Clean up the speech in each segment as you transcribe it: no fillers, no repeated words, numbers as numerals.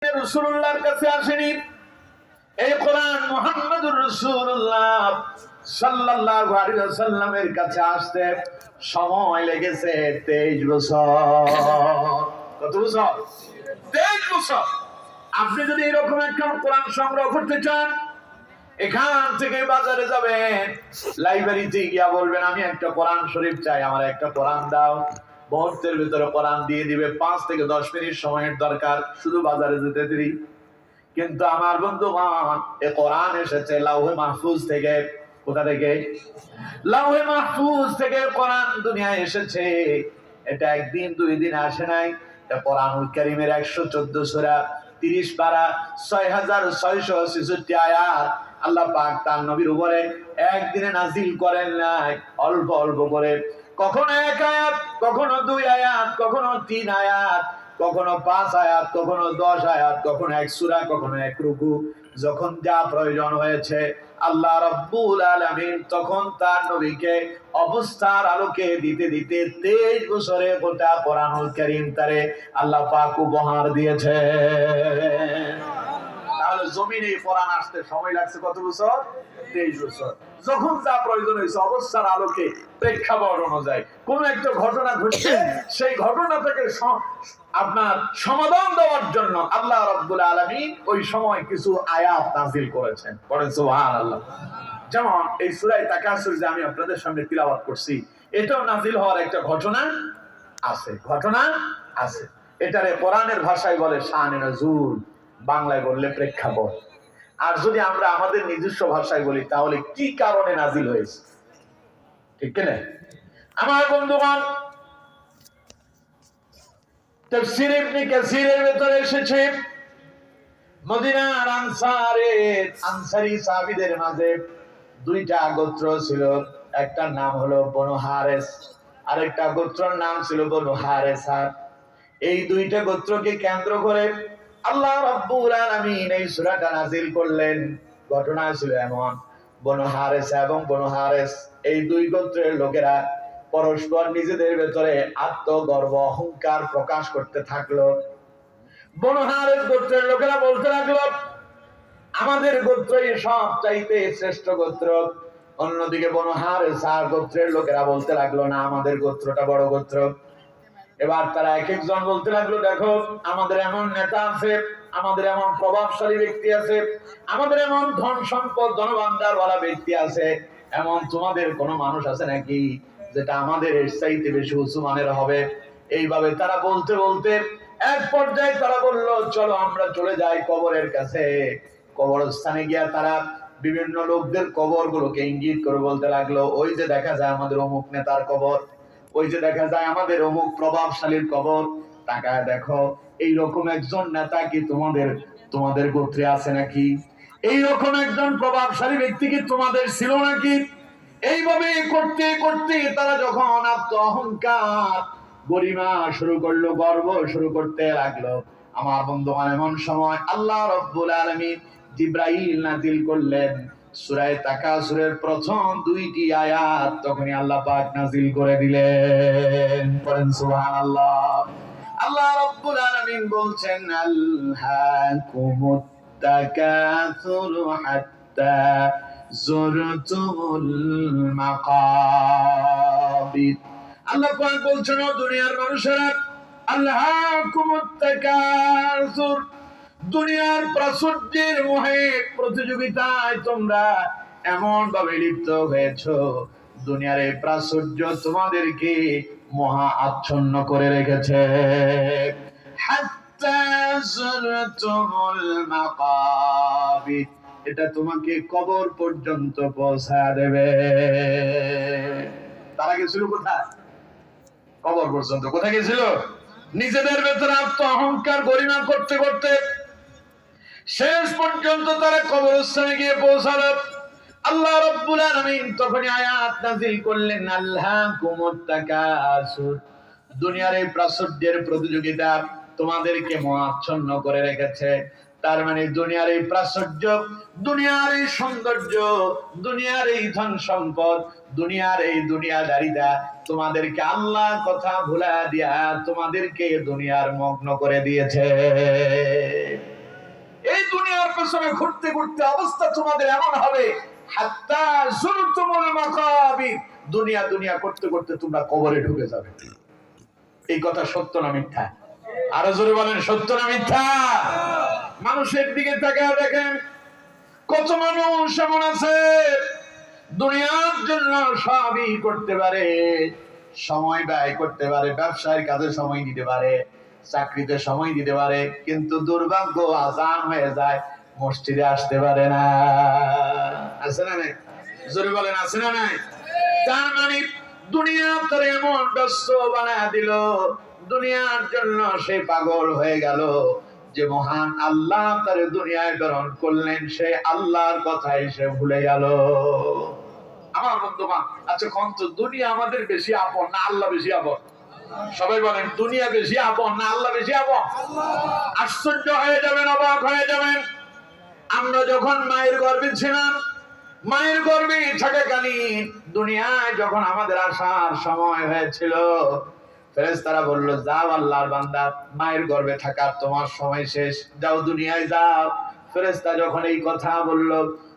রাসূলুল্লাহর কাছে আসেনি। এই কোরআন মুহাম্মদুর রাসূলুল্লাহ সাল্লাল্লাহু আলাইহি ওয়াসাল্লামের কাছে আসতে সময় লেগেছে 23 বছর। কত বছর? 23 বছর। আপনি যদি এরকম একটা কোরআন সংগ্রহ করতে চান, এখান থেকে বাজারে যাবেন, লাইব্রেরিতে গিয়া বলবেন আমি একটা কোরআন শরীফ চাই, আমার একটা কোরআন দাও। মুহূর্তের ভিতরে কোরআন দিয়ে দিবে। 5 থেকে 10 মিনিট সময়ের দরকার, শুধু বাজারে যেতে দেরি। কিন্তু আমার বন্ধুগণ, এই কোরআন এসেছে লাউহে মাহফুজ থেকে। কোথা থেকে? লাউহে মাহফুজ থেকে কোরআন দুনিয়ায় এসেছে। এটা একদিন দুই দিন আসে নাই। এটা কোরআনুল কারীমের 114 সূরা, 30 পারা, 6666 আয়াত। আল্লাহ পাক তার নবীর উপরে একদিনে নাজিল করেন নাই, অল্প অল্প করে। কখনো 1 আয়াত, কখনো 2 আয়াত, কখনো 3 আয়াত, কখনো 5 আয়াত, কখনো 10 আয়াত, কখনো 1 সূরা, কখনো 1 রুকু। যখন যা প্রয়োজন হয়েছে আল্লাহ রাব্বুল আলামিন তখন তার নবীকে অবস্থার আলোকে দিতে দিতে 23 বছরে গোটা কোরআনুল কারীম তারে আল্লাহ পাক উপহার দিয়েছে। তাহলে জমিনে কোরআন আসতে সময় লাগছে কত বছর? 23 বছর। যখন যা প্রয়োজন হয়েছে অবস্থার আলোকে, প্রেক্ষাপট অনুযায়ী কোন একটা ঘটনা ঘটছে, সেই ঘটনা থেকে আপনার সমাধান দেওয়ার জন্য আল্লাহ রাব্বুল আলামিন ওই সময় কিছু আয়াত নাযিল করেছেন। পড়েন সুবহানাল্লাহ। যেমন এই সূরা তাকাসুর যে আমি আপনাদের সামনে তিলাওয়াত করছি, এটাও নাযিল হওয়ার একটা ঘটনা আছে। ঘটনা আছে। এটারে কোরআনের ভাষায় বলে শানে নজুল, বাংলায় বললে প্রেক্ষাপট। আর যদি আমরা আমাদের নিজস্ব ভাষায় বলি তাহলে কি কারণে নাজিল হয়েছে, ঠিক কিনা? আমার বন্ধুগণ, তাফসীর ইবনে কাসীরের ভিতরে এসেছে মদিনার আনসারী সাহাবীদের মাঝে 2টা গোত্র ছিল। একটা নাম হলো বনু হারেস, আরেকটা গোত্রের নাম ছিল বনু হারেসা। এই 2টা গোত্রকে কেন্দ্র করে আল্লাহ রাব্বুল আলামিন এই সূরাটা নাযিল করলেন। ঘটনা ছিল এমন, বনু হারেসা এবং বনু হারেস এই 2 গোত্রের লোকেরা পরস্পর নিজেদের ভেতরে আত্মগর্ব অহংকার প্রকাশ করতে থাকলো। বনু হারেস গোত্রের লোকেরা বলতে লাগলো আমাদের গোত্রই সব চাইতে শ্রেষ্ঠ গোত্র। অন্যদিকে বনু হারেসা গোত্রের লোকেরা বলতে লাগলো না, আমাদের গোত্রটা বড় গোত্র। এবার তারা এক একজন বলতে লাগলো দেখো আমাদের এমন নেতা আছে, আমাদের এমন প্রভাবশালী ব্যক্তি আছে, আমাদের এমন ধন সম্পদ ধনভাণ্ডারওয়ালা ব্যক্তি আছে, এমন তোমাদের কোনো মানুষ আছে নাকি যেটা আমাদের এর চাইতে বেশি উঁচু মানের হবে? এইভাবে তারা বলতে বলতে এক পর্যায়ে তারা বলল চলো আমরা চলে যাই কবরের কাছে। কবরস্থানে গিয়া তারা বিভিন্ন লোকদের কবরগুলোকে ইঙ্গিত করে বলতে লাগলো ওই যে দেখা যায় আমাদের অমুক নেতার কবর, ওই যে দেখা যায় আমাদের অমুক প্রভাবশালীর কবর, তাকায় দেখো এইরকম একজন নেতা কি তোমাদের গোত্রে আছে নাকি? এইরকম একজন প্রভাবশালী ব্যক্তি কি তোমাদের ছিল নাকি? এইভাবে করতে করতে তারা যখন আত্ম অহংকার গরিমা শুরু করলো, গর্ব শুরু করতে লাগলো, আমার বন্ধুগণ এমন সময় আল্লাহ রাব্বুল আলামিন জিবরাইল নাযিল করলেন সূরা তাকাসুরের প্রথম 2টি আয়াত। তখনই আল্লাহ পাক নাযিল করে দিলেন। পড়েন সুবহানাল্লাহ। আল্লাহ রাব্বুল আলামিন বলছেন আলহাকুমুত তাকাসুর হাত্তা যুরতুমুল মাকাবির। আল্লাহ পাক বলছেন ও দুনিয়ার মানুষেরা, আলহাকুমুত তাকাসুর, দুনিয়ার প্রাচুর্যের মোহে প্রতিযোগিতায় তোমরা এমন ভাবে লিপ্ত হয়েছো, দুনিয়ার এই প্রাচুর্য তোমাদেরকে মহা আচ্ছন্ন করে রেখেছে। হাত্তা যুরতুমুল মাকাবির, এটা তোমাকে কবর পর্যন্ত পৌঁছায় দেবে। তারা গেছিল কোথায়? কবর পর্যন্ত। কোথায় গেছিল? নিজেদের ভেতরে আত্ম অহংকার গরিমা করতে করতে শেষ পর্যন্ত তারা কবরস্থানে গিয়ে পৌঁছালো। আল্লাহ রাব্বুল আলামিন তখন আয়াত নাযিল করলেন আলহাকুমুত তাকাসুর, দুনিয়ার এই প্রাচুর্যের প্রতিযোগিতা তোমাদেরকে মোহাচ্ছন্ন করে রেখেছে। তার মানে দুনিয়ার এই প্রাচুর্য, দুনিয়ার এই সৌন্দর্য, দুনিয়ার এই ধন সম্পদ, দুনিয়ার এই দুনিয়াদারিতা তোমাদেরকে আল্লাহর কথা ভুলা দিয়া তোমাদেরকে দুনিয়ার মগ্ন করে দিয়েছে। পেছনে ঘুরতে ঘুরতে অবস্থা তোমাদের এমন হবে, হাত্তা যুরতুমুল মাকাবির, দুনিয়া দুনিয়া করতে করতে তোমরা কবরে ঢুকে যাবে। এই কথা সত্য না মিথ্যা? আরো জোরে বলেন, সত্য না মিথ্যা? মানুষের দিকে তাকিয়ে দেখেন, কত মানুষ এমন আছে দুনিয়ার জন্য সবই করতে পারে, সময় ব্যয় করতে পারে, ব্যবসায় কাজে সময় দিতে পারে, চাকরিতে সময় দিতে পারে, কিন্তু দুর্ভাগ্য আজান হয়ে যায়, মসজিদে আসতে পারে না। আছে না নাই? জোরে বলেন, আছে না নাই? তার মানে দুনিয়া তার এমন ব্যস্ত বানায় দিল, দুনিয়ার জন্য সে পাগল হয়ে গেল, যে মহান আল্লাহ তার দুনিয়ায় প্রেরণ করলেন, সে আল্লাহর কথাই সে ভুলে গেল। আমার বন্ধুগণ, আচ্ছা কোন তো দুনিয়া আমাদের বেশি আপন না আল্লাহ বেশি আপন? সবাই বলেন, দুনিয়া বেশি আপন না আল্লাহ বেশি আপন? আশ্চর্য হয়ে যাবেন, অবাক হয়ে যাবেন। আমরা যখন মায়ের গর্ভে ছিলাম, মায়ের গর্ভে থাকাকালীন দুনিয়ায় যখন আমাদের আসার সময় হয়েছিল, ফেরেশতারা বলল, যাও আল্লাহর বান্দা, মায়ের গর্ভে থাকার তোমার সময় শেষ, যাও দুনিয়ায় যাও। ফেরেশতা যখন এই কথা বলল,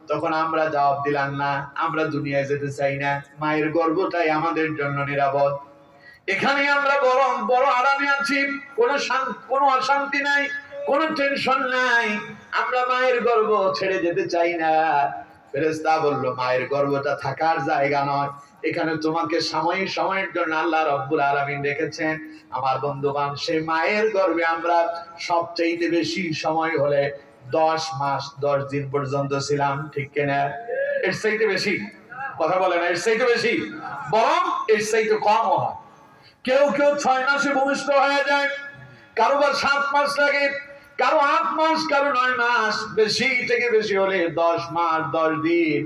তখন আমরা জবাব দিলাম না, আমরা দুনিয়ায় যেতে চাই না, মায়ের গর্ভটাই আমাদের জন্য নিরাপদ। এখানে আমরা বড় আরামে আছি, কোনো অশান্তি নাই, কোনো টেনশন নাই, আমরা মায়ের গর্ভ ছেড়ে যেতে চাই না। ফেরেশতা বলল, মায়ের গর্ভটা থাকার জায়গা নয়, এখানে তোমাকে সাময়িক সময়ের জন্য আল্লাহ রাব্বুল আলামিন রেখেছেন। আমার বন্ধুগণ, সেই মায়ের গর্ভে আমরা সবচেয়ে বেশি সময় হলে 10 মাস 10 দিন পর্যন্ত ছিলাম, ঠিক কিনা? এর চাইতে বেশি কথা বলে না, এর চাইতে বেশি, বরং এর চাইতে কম হয়। কেউ কেউ 6 মাসে ভূমিষ্ঠ হয়ে যায়, কারো বা 7 মাস লাগে, কারো 8 মাস, কারো 9 মাস, বেশি থেকে বেশি হলে 10 মাস 10 দিন,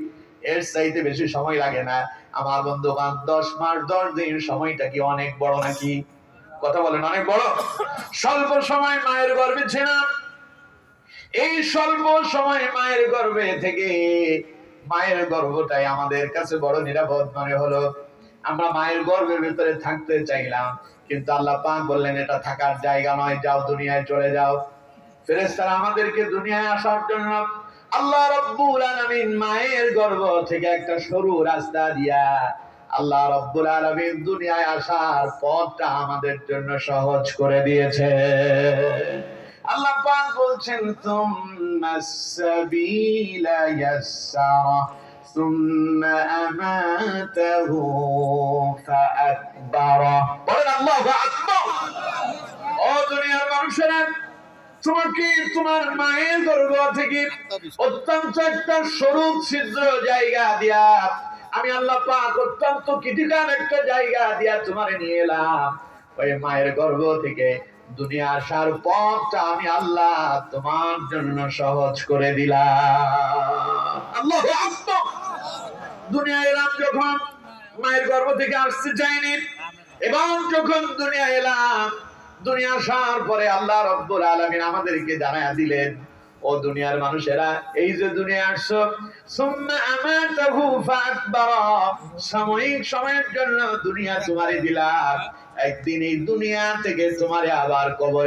এর চাইতে বেশি সময় লাগে না। আমার বন্ধুগণ, 10 মাস 10 দিন সময়টা কি অনেক বড় নাকি? কথা বলেন, অনেক বড়? স্বল্প সময় মায়ের গর্ভে ছিলাম, এই স্বল্প সময় মায়ের গর্ভে থেকে মায়ের গর্ভটাই আমাদের কাছে বড় নিরাপদ মনে হলো। আমরা মায়ের গর্ভের ভিতরে থাকতে চাইলাম, কিন্তু আল্লাহ পাক বললেন, এটা থাকার জায়গা নয়, যাও দুনিয়ায় চলে যাও। ফেরেশতারা আমাদেরকে দুনিয়ায় আসার জন্য আল্লাহ রাব্বুল আলামিন মায়ের গর্ভ থেকে একটা সরু রাস্তা দিয়া আল্লাহ রাব্বুল আলামিন দুনিয়ায় আসার পথটা আমাদের জন্য সহজ করে দিয়েছে। আল্লাহ পাক বলছেন, তুম্মাস সাবিলা ইয়াসসারা সুম্মা আমাতাহু ফাআকবারা। বলেন আল্লাহু আকবার। ও দুনিয়ার মানুষেরা, তোমাকে তোমার মায়ের গর্ভ থেকে অত্যন্ত একটা সরু ছিদ্র জায়গা দিয়া আমি আল্লাহ পাক অত্যন্ত ক্রিটিক্যাল একটা জায়গা দিয়া তোমারে নিয়ে এলাম। ওই মায়ের গর্ভ থেকে দুনিয়া আসার পথটা আমি আল্লাহ তোমার জন্য সহজ করে দিলাম। আল্লাহু আকবার। দুনিয়ায় এলাম যখন, মায়ের গর্ভ থেকে আসতে চাইনি, এবং যখন দুনিয়া এলাম, দুনিয়া আসার পরে আল্লাহ রাব্বুল আলামিন আমাদেরকে জানায়া দিলেন, ও দুনিয়ার মানুষেরা, এই যে দুনিয়া আসছো, সুম্মা আমাতাহু ফাআকবারা, সাময়িক সময়ের জন্য দুনিয়া তোমারে দিলাম, একদিন এই দুনিয়া থেকে তোমারে আবার কবর